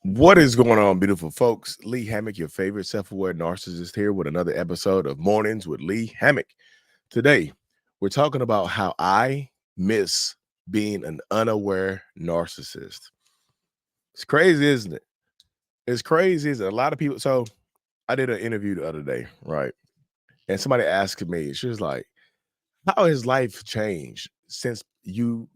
What is going on, beautiful folks? Lee Hammock, your favorite self-aware narcissist, here with another episode of Mornings with Lee Hammock. Today, we're talking about how I miss being an unaware narcissist. It's crazy, isn't it? It's crazy, isn't it? A lot of people. So I did an interview the other day, right? And somebody asked me, she was like, "How has life changed since you?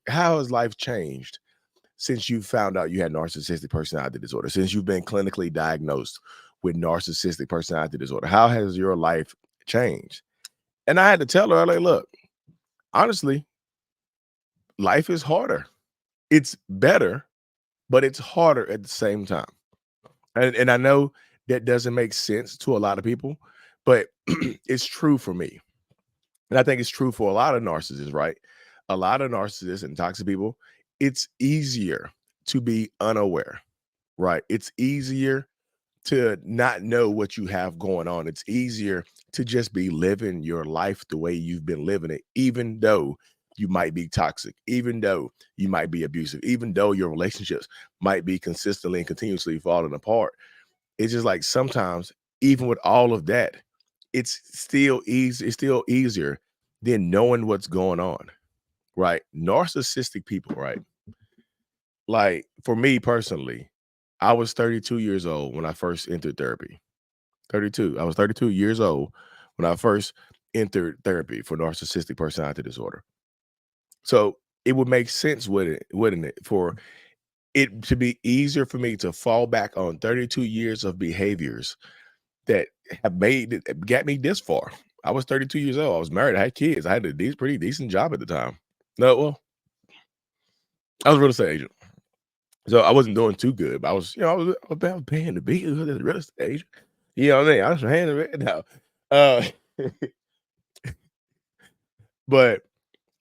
How has life changed since you found out you had narcissistic personality disorder, since you've been clinically diagnosed with narcissistic personality disorder, how has your life changed?" And I had to tell her, like, look, honestly, life is harder. It's better, but it's harder at the same time. And I know that doesn't make sense to a lot of people, but it's true for me. And I think it's true for a lot of narcissists, right? A lot of narcissists and toxic people, it's easier to be unaware, right? It's easier to not know what you have going on. It's easier to just be living your life the way you've been living it, even though you might be toxic, even though you might be abusive, even though your relationships might be consistently and continuously falling apart. It's just like sometimes, even with all of that, it's still easy. It's still easier than knowing what's going on, right? Narcissistic people, right? Like for me personally, I was 32 years old when I first entered therapy. 32. I was 32 years old when I first entered therapy for narcissistic personality disorder. So it would make sense with it, wouldn't it, for it to be easier for me to fall back on 32 years of behaviors that have made it got me this far. I was 32 years old. I was married. I had kids. I had a pretty decent job at the time. No, well, I was a real estate agent. So I wasn't doing too good, but I was paying the bills as a real estate agent. You know what I mean? I was handling it now. Uh, but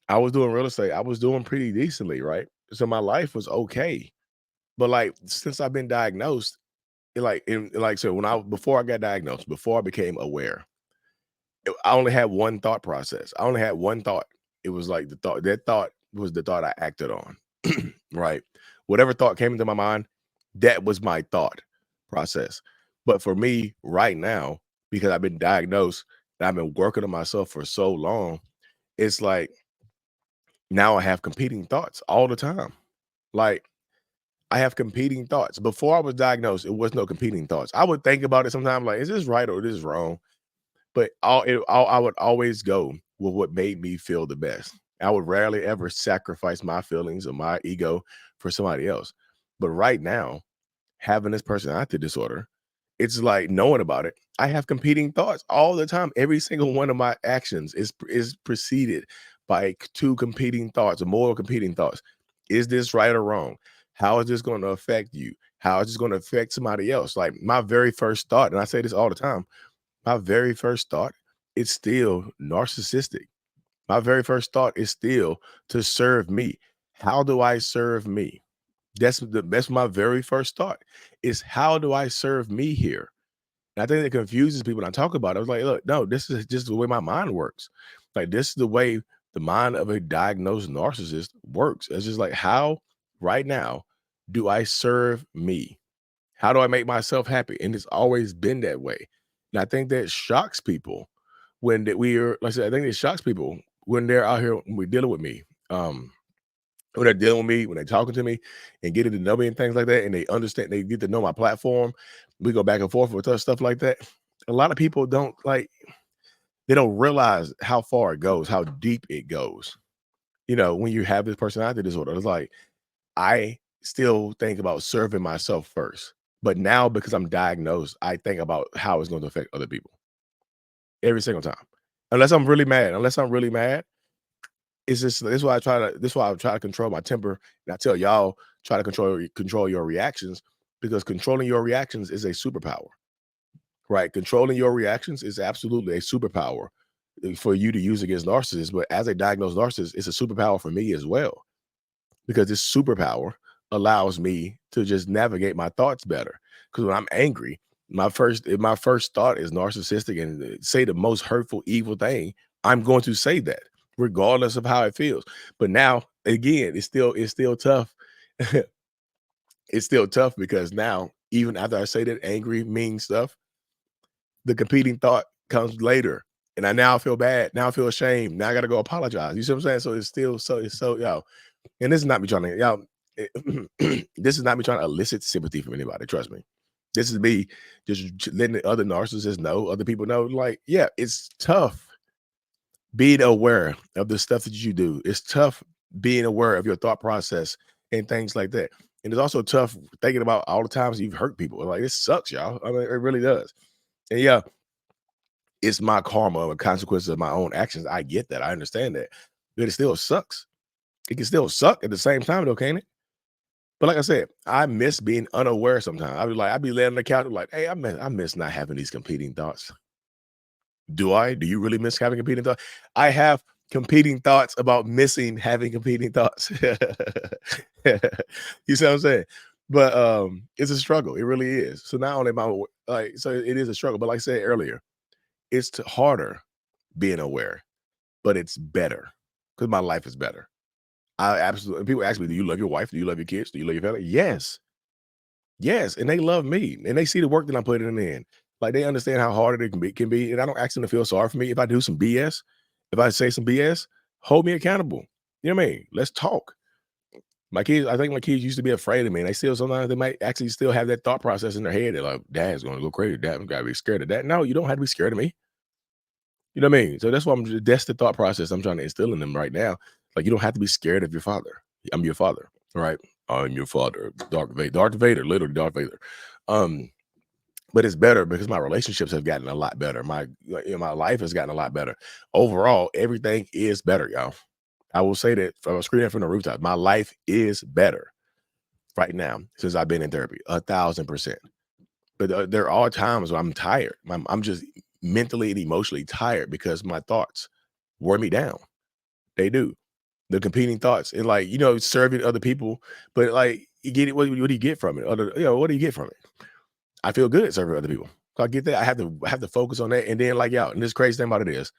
I was doing real estate. I was doing pretty decently, right? So my life was okay. But like since I've been diagnosed, so when I before I got diagnosed, before I became aware, I only had one thought process. I only had one thought. It was like that thought was the thought I acted on. Right. Whatever thought came into my mind, that was my thought process. But for me right now, because I've been diagnosed and I've been working on myself for so long, it's like now I have competing thoughts all the time. Like I have competing thoughts. Before I was diagnosed, it was no competing thoughts. I would think about it sometimes like, is this right or is this wrong? But I would always go with what made me feel the best. I would rarely ever sacrifice my feelings or my ego for somebody else. But right now, having this personality disorder, it's like knowing about it. I have competing thoughts all the time. Every single one of my actions is preceded by two competing thoughts or more competing thoughts. Is this right or wrong? How is this going to affect you? How is this going to affect somebody else? Like my very first thought, and I say this all the time, my very first thought is still narcissistic. My very first thought is still to serve me. How do I serve me? That's my very first thought is how do I serve me here? And I think it confuses people when I talk about it. I was like, look, no, this is just the way my mind works. Like this is the way the mind of a diagnosed narcissist works. It's just like how right now do I serve me? How do I make myself happy? And it's always been that way. And I think that shocks people when that we are, like I said, I think it shocks people when they're out here when we're dealing with me. When they're dealing with me, when they're talking to me and getting to know me and things like that, and they understand, they get to know my platform. We go back and forth with stuff like that. A lot of people don't like, they don't realize how far it goes, how deep it goes. When you have this personality disorder, it's like I still think about serving myself first. But now because I'm diagnosed, I think about how it's going to affect other people every single time. Unless I'm really mad, it's just this is why I try to control my temper. And I tell y'all try to control your reactions because controlling your reactions is a superpower. Right? Controlling your reactions is absolutely a superpower for you to use against narcissists. But as a diagnosed narcissist, it's a superpower for me as well because this superpower allows me to just navigate my thoughts better. Because when I'm angry, my first thought is narcissistic and say the most hurtful, evil thing. I'm going to say that, regardless of how it feels. But now, again, it's still tough it's still tough because now, even after I say that angry, mean stuff, the competing thought comes later. And I now feel bad. Now I feel ashamed. Now I got to go apologize. You see what I'm saying? So it's still it's so, yo. And this is not me trying to, yo, this is not me trying to elicit sympathy from anybody. Trust me. This is me just letting the other narcissists know, other people know, like, yeah, it's tough being aware of the stuff that you do. It's tough being aware of your thought process and things like that. And it's also tough thinking about all the times you've hurt people. Like, it sucks, y'all. I mean, it really does. And yeah, it's my karma or consequences of my own actions. I get that. I understand that. But it still sucks. It can still suck at the same time, though, can't it? But like I said, I miss being unaware sometimes. I'd be laying on the couch, like, hey, I miss not having these competing thoughts. Do I? Do you really miss having competing thoughts? I have competing thoughts about missing having competing thoughts. You see what I'm saying? But it's a struggle. It really is. So not only am I like, so it is a struggle. But like I said earlier, it's harder being aware, but it's better because my life is better. I absolutely. People ask me, "Do you love your wife? Do you love your kids? Do you love your family?" Yes, yes, and they love me, and they see the work that I'm putting in. Like, they understand how hard it can be, and I don't ask them to feel sorry for me. If I do some BS, if I say some BS, hold me accountable. You know what I mean? Let's talk. My kids, I think my kids used to be afraid of me, and they still sometimes they might actually still have that thought process in their head. They're like, "Dad's gonna go crazy. Dad gotta be scared of that." No, you don't have to be scared of me. You know what I mean? So that's the thought process I'm trying to instill in them right now. Like, you don't have to be scared of your father. I'm your father, right? I'm your father, Darth Vader, literally Darth Vader. Um, but it's better because my relationships have gotten a lot better. My life has gotten a lot better. Overall, everything is better, y'all. I will say that from screaming from the rooftop. My life is better right now since I've been in therapy, 1,000%. But there are times when I'm tired. I'm just mentally and emotionally tired because my thoughts wear me down. They do. The competing thoughts and, like, serving other people, but, like, you get it. What do you get from it? What do you get from it? I feel good serving other people. So I get that. I have to focus on that. And then, like, y'all, and this crazy thing about it is,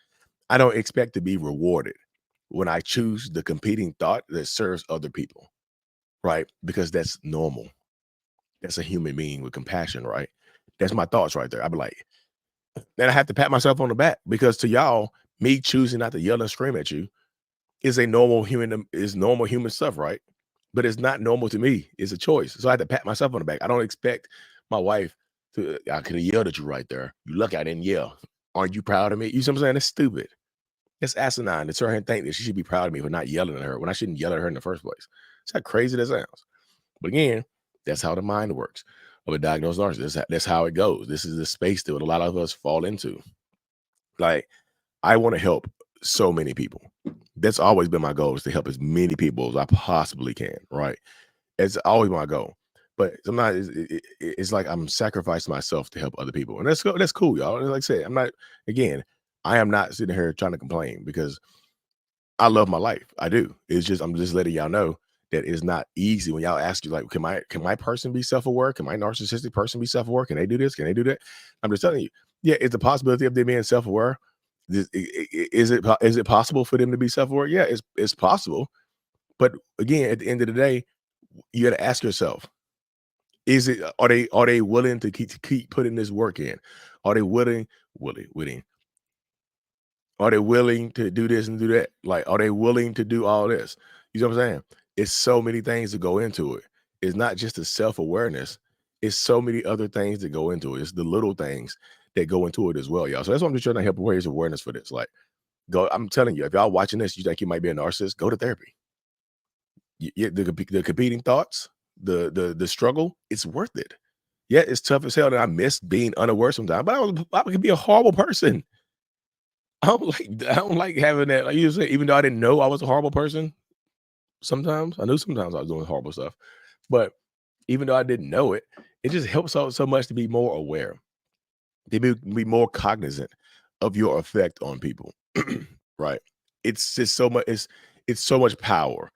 I don't expect to be rewarded when I choose the competing thought that serves other people, right? Because that's normal. That's a human being with compassion, right? That's my thoughts right there. I'd be like, then I have to pat myself on the back because to y'all, me choosing not to yell and scream at you is normal human stuff, right? But it's not normal to me. It's a choice. So I had to pat myself on the back. I don't expect my wife to. I could have yelled at you right there. You lucky I didn't yell. Aren't you proud of me? You see what I'm saying? That's stupid. It's asinine to try and think that she should be proud of me for not yelling at her when I shouldn't yell at her in the first place. It's how crazy that sounds. But again, that's how the mind works of a diagnosed narcissist. That's how it goes. This is the space that a lot of us fall into. Like, I want to help so many people. That's always been my goal, is to help as many people as I possibly can, right? It's always my goal. But sometimes it's like I'm sacrificing myself to help other people. And that's cool, y'all. And like I said, again, I am not sitting here trying to complain because I love my life. I do. It's just I'm just letting y'all know that it's not easy when y'all ask you, like, can my person be self-aware? Can my narcissistic person be self-aware? Can they do this? Can they do that? I'm just telling you, yeah, it's a possibility of them being self-aware. Is it possible for them to be self-aware? Yeah, it's possible. But again, at the end of the day, you got to ask yourself, are they willing to keep putting this work in? Are they willing Are they willing to do this and do that? Like, are they willing to do all this? You know what I'm saying? It's so many things that go into it. It's not just the self-awareness. It's so many other things that go into it. It's the little things that go into it as well, y'all. So that's why I'm just trying to help raise awareness for this. Like, I'm telling you, if y'all watching this, you think you might be a narcissist, go to therapy. The competing thoughts, the struggle, it's worth it. Yeah, it's tough as hell, and I miss being unaware sometimes, but I could be a horrible person. I don't like having that. Like you say, even though I didn't know I was a horrible person, sometimes I knew sometimes I was doing horrible stuff. But even though I didn't know it, it just helps out so much to be more aware, to be more cognizant of your effect on people. Right. It's just so much, it's so much power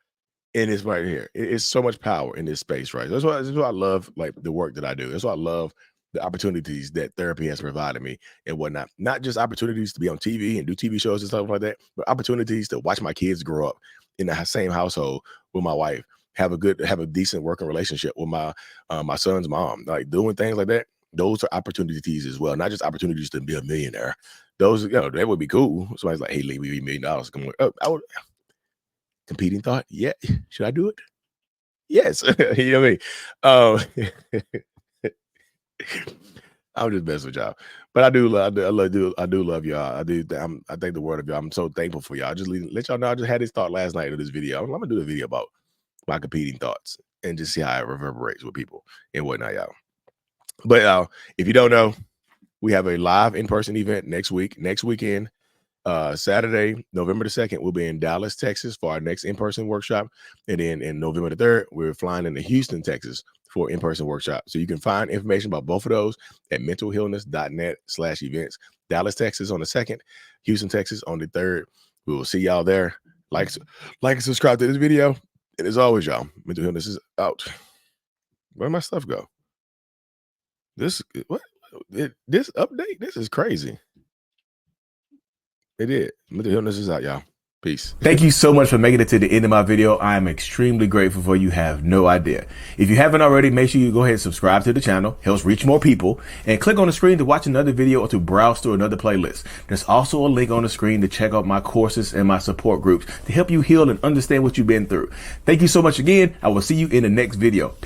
in this right here. It's so much power in this space, right? That's why I love, like, the work that I do. That's why I love the opportunities that therapy has provided me and whatnot. Not just opportunities to be on TV and do TV shows and stuff like that, but opportunities to watch my kids grow up in the same household with my wife have a decent working relationship with my son's mom. Like doing things like that, those are opportunities as well, not just opportunities to be a millionaire. Those, that would be cool. Somebody's like, hey, Lee, we need $1 million. Come on. Oh, I would competing thought. Yeah. Should I do it? Yes. You know what I mean? I'm just messing with y'all, but I do love y'all. I think the word of y'all. I'm so thankful for y'all. Just let y'all know. I just had this thought last night of this video. I'm gonna do a video about my competing thoughts and just see how it reverberates with people and whatnot, y'all. But if you don't know, we have a live in-person event next weekend. Saturday, November the 2nd, we'll be in Dallas, Texas for our next in-person workshop. And then in November the 3rd, we're flying into Houston, Texas for in-person workshop. So you can find information about both of those at mentalhealness.net/events. Dallas, Texas on the 2nd, Houston, Texas on the 3rd. We will see y'all there. Like and subscribe to this video. And as always, y'all, Mental Healness is out. Where'd my stuff go? This update? This is crazy. It did. Mental Healness is out, y'all. Peace. Thank you so much for making it to the end of my video. I am extremely grateful for you. Have no idea. If you haven't already, make sure you go ahead and subscribe to the channel. Helps reach more people. And click on the screen to watch another video or to browse through another playlist. There's also a link on the screen to check out my courses and my support groups to help you heal and understand what you've been through. Thank you so much again. I will see you in the next video. Peace.